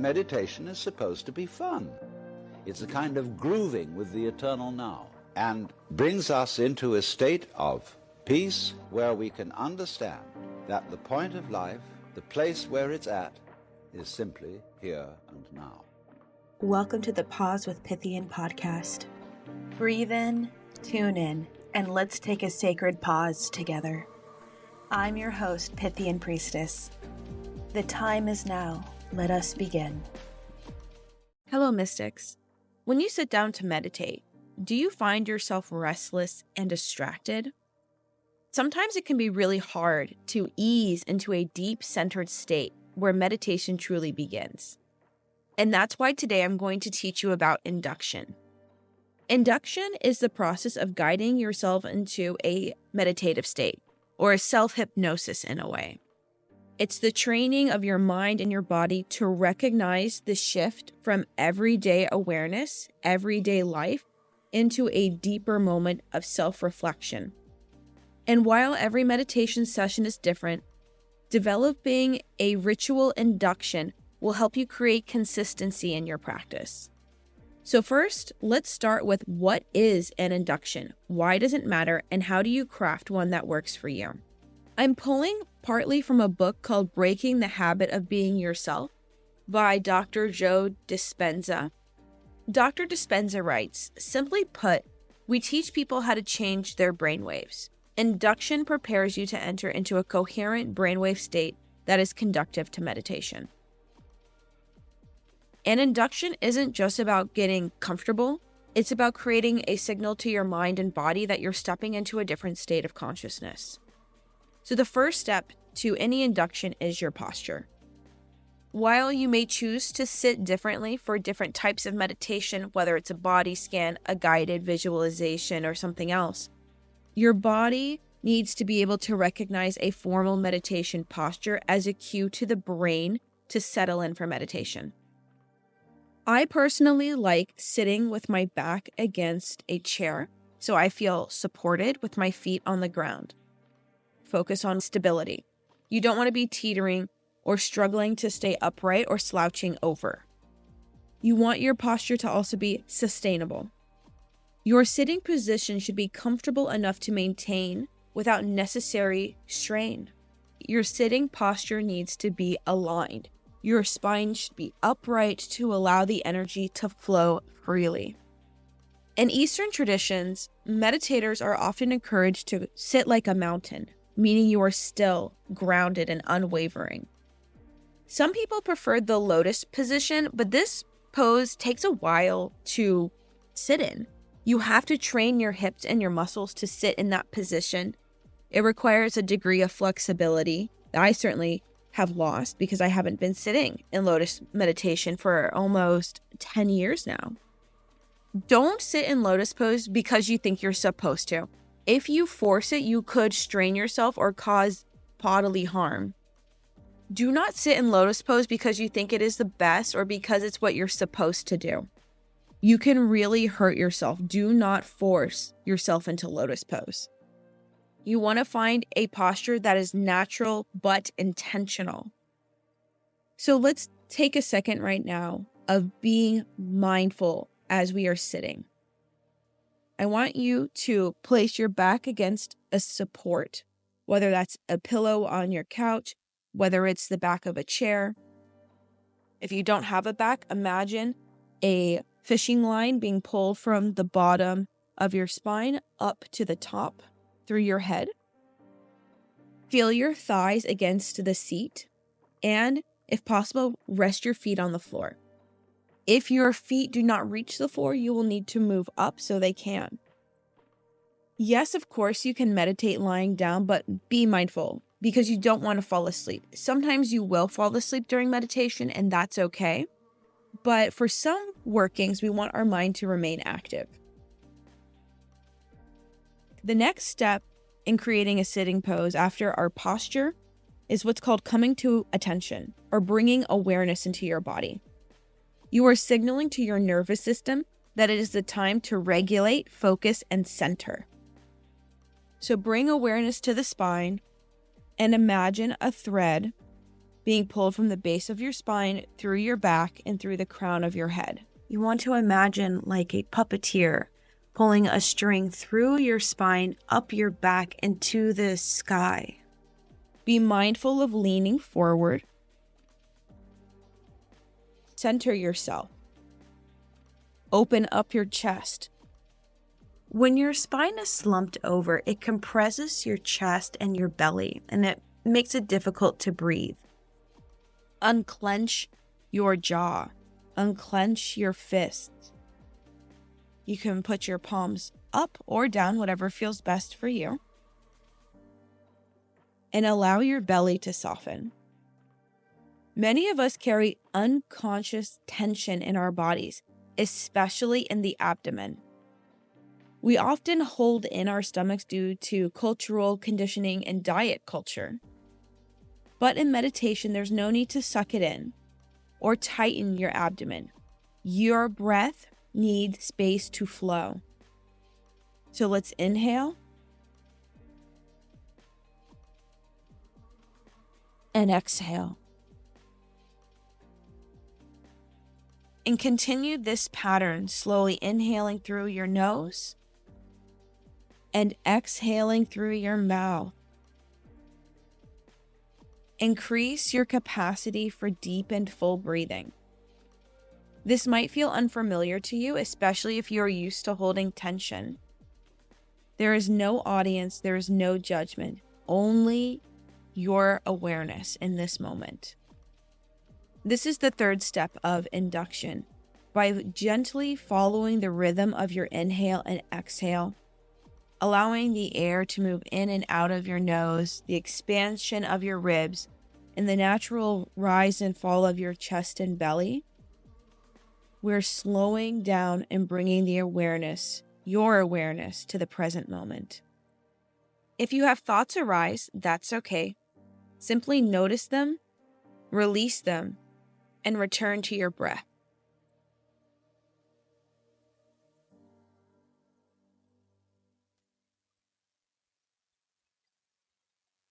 meditation is supposed to be fun. It's a kind of grooving with the eternal now, and brings us into a state of peace where we can understand that the point of life, the place where it's at, is simply here and now. Welcome to the Pause with Pythian podcast. Breathe in, tune in, and let's take a sacred pause together. I'm your host, Pythian Priestess. The time is now. Let us begin. Hello, mystics. When you sit down to meditate, do you find yourself restless and distracted? Sometimes it can be really hard to ease into a deep centered state where meditation truly begins. And that's why today I'm going to teach you about induction. Induction is the process of guiding yourself into a meditative state, or a self-hypnosis in a way. It's the training of your mind and your body to recognize the shift from everyday awareness, everyday life, into a deeper moment of self-reflection. And while every meditation session is different, developing a ritual induction will help you create consistency in your practice. So first, let's start with what is an induction? Why does it matter? And how do you craft one that works for you? I'm pulling partly from a book called Breaking the Habit of Being Yourself by Dr. Joe Dispenza. Dr. Dispenza writes, simply put, we teach people how to change their brainwaves. Induction prepares you to enter into a coherent brainwave state that is conducive to meditation. And induction isn't just about getting comfortable. It's about creating a signal to your mind and body that you're stepping into a different state of consciousness. So the first step to any induction is your posture. While you may choose to sit differently for different types of meditation, whether it's a body scan, a guided visualization, or something else, your body needs to be able to recognize a formal meditation posture as a cue to the brain to settle in for meditation. I personally like sitting with my back against a chair, so I feel supported with my feet on the ground. Focus on stability. You don't want to be teetering or struggling to stay upright or slouching over. You want your posture to also be sustainable. Your sitting position should be comfortable enough to maintain without necessary strain. Your sitting posture needs to be aligned. Your spine should be upright to allow the energy to flow freely. In Eastern traditions, meditators are often encouraged to sit like a mountain, meaning you are still, grounded, and unwavering. Some people prefer the lotus position, but this pose takes a while to sit in. You have to train your hips and your muscles to sit in that position. It requires a degree of flexibility that I certainly have lost because I haven't been sitting in lotus meditation for almost 10 years now. Don't sit in lotus pose because you think you're supposed to. If you force it, you could strain yourself or cause bodily harm. Do not sit in lotus pose because you think it is the best or because it's what you're supposed to do. You can really hurt yourself. Do not force yourself into lotus pose. You want to find a posture that is natural but intentional. So let's take a second right now of being mindful as we are sitting. I want you to place your back against a support, whether that's a pillow on your couch, whether it's the back of a chair. If you don't have a back, imagine a fishing line being pulled from the bottom of your spine up to the top through your head. Feel your thighs against the seat, and if possible, rest your feet on the floor. If your feet do not reach the floor, you will need to move up so they can. Yes, of course, you can meditate lying down, but be mindful because you don't want to fall asleep. Sometimes you will fall asleep during meditation, and that's okay. But for some workings, we want our mind to remain active. The next step in creating a sitting pose after our posture is what's called coming to attention, or bringing awareness into your body. You are signaling to your nervous system that it is the time to regulate, focus, and center. So bring awareness to the spine and imagine a thread being pulled from the base of your spine through your back and through the crown of your head. You want to imagine like a puppeteer pulling a string through your spine, up your back, into the sky. Be mindful of leaning forward. Center yourself. Open up your chest. When your spine is slumped over, it compresses your chest and your belly, and it makes it difficult to breathe. Unclench your jaw. Unclench your fists. You can put your palms up or down, whatever feels best for you. And allow your belly to soften. Many of us carry unconscious tension in our bodies, especially in the abdomen. We often hold in our stomachs due to cultural conditioning and diet culture. But in meditation, there's no need to suck it in or tighten your abdomen. Your breath needs space to flow. So let's inhale and exhale. And continue this pattern, slowly inhaling through your nose and exhaling through your mouth. Increase your capacity for deep and full breathing. This might feel unfamiliar to you, especially if you're used to holding tension. There is no audience, there is no judgment, only your awareness in this moment. This is the third step of induction. By gently following the rhythm of your inhale and exhale, allowing the air to move in and out of your nose, the expansion of your ribs, and the natural rise and fall of your chest and belly, we're slowing down and bringing the awareness, your awareness, to the present moment. If you have thoughts arise, that's okay. Simply notice them, release them, and return to your breath.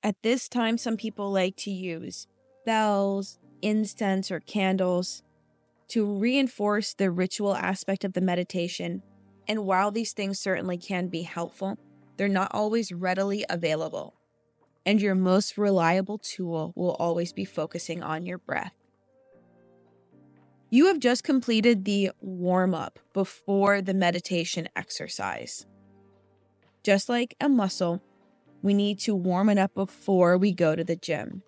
At this time, some people like to use bells, incense, or candles to reinforce the ritual aspect of the meditation. And while these things certainly can be helpful, they're not always readily available. And your most reliable tool will always be focusing on your breath. You have just completed the warm-up before the meditation exercise. Just like a muscle, we need to warm it up before we go to the gym.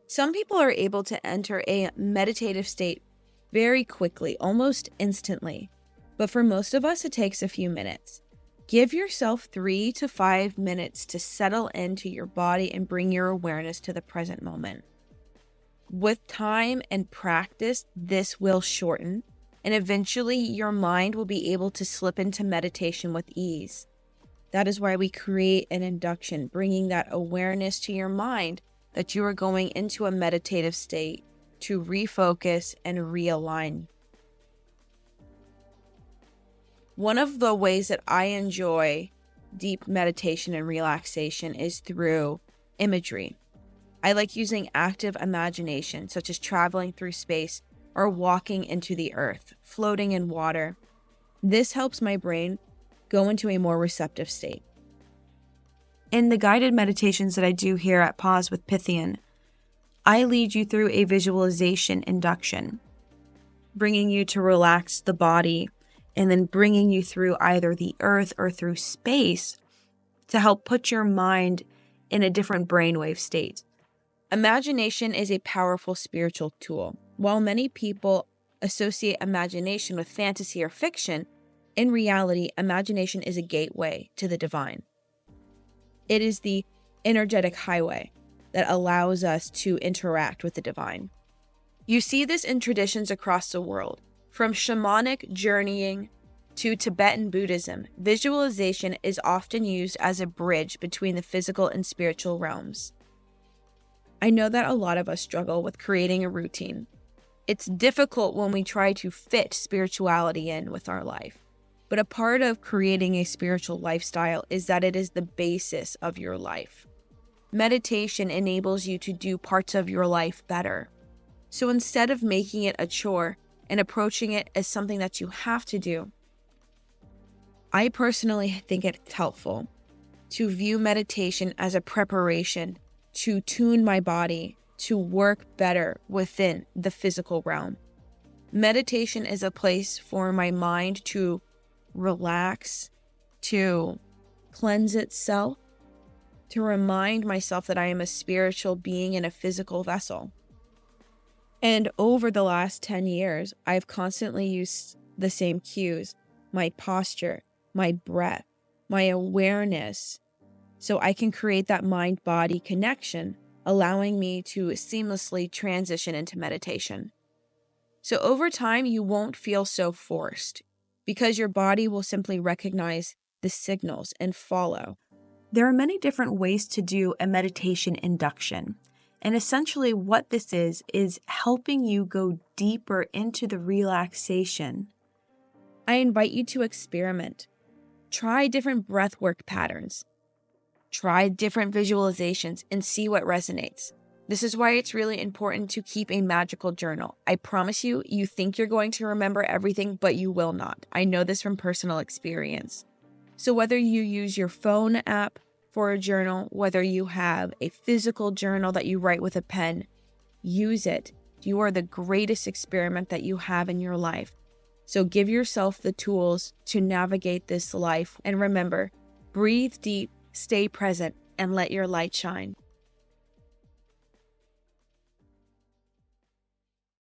Some people are able to enter a meditative state very quickly, almost instantly. But for most of us, it takes a few minutes. Give yourself 3 to 5 minutes to settle into your body and bring your awareness to the present moment. With time and practice, this will shorten, and eventually your mind will be able to slip into meditation with ease. That is why we create an induction, bringing that awareness to your mind that you are going into a meditative state to refocus and realign. One of the ways that I enjoy deep meditation and relaxation is through imagery. I like using active imagination, such as traveling through space or walking into the earth, floating in water. This helps my brain go into a more receptive state. In the guided meditations that I do here at Pause with Pythian, I lead you through a visualization induction, bringing you to relax the body and then bringing you through either the earth or through space to help put your mind in a different brainwave state. Imagination is a powerful spiritual tool. While many people associate imagination with fantasy or fiction, in reality, imagination is a gateway to the divine. It is the energetic highway that allows us to interact with the divine. You see this in traditions across the world. From shamanic journeying to Tibetan Buddhism, visualization is often used as a bridge between the physical and spiritual realms. I know that a lot of us struggle with creating a routine. It's difficult when we try to fit spirituality in with our life. But a part of creating a spiritual lifestyle is that it is the basis of your life. Meditation enables you to do parts of your life better. So instead of making it a chore and approaching it as something that you have to do, I personally think it's helpful to view meditation as a preparation to tune my body to work better within the physical realm. Meditation is a place for my mind to relax, to cleanse itself, to remind myself that I am a spiritual being in a physical vessel. And over the last 10 years, I've constantly used the same cues, my posture, my breath, my awareness, so I can create that mind-body connection, allowing me to seamlessly transition into meditation. So over time, you won't feel so forced because your body will simply recognize the signals and follow. There are many different ways to do a meditation induction. And essentially what this is helping you go deeper into the relaxation. I invite you to experiment. Try different breathwork patterns. Try different visualizations and see what resonates. This is why it's really important to keep a magical journal. I promise you, you think you're going to remember everything, but you will not. I know this from personal experience. So whether you use your phone app for a journal, whether you have a physical journal that you write with a pen, use it. You are the greatest experiment that you have in your life. So give yourself the tools to navigate this life. And remember, breathe deep, stay present, and let your light shine.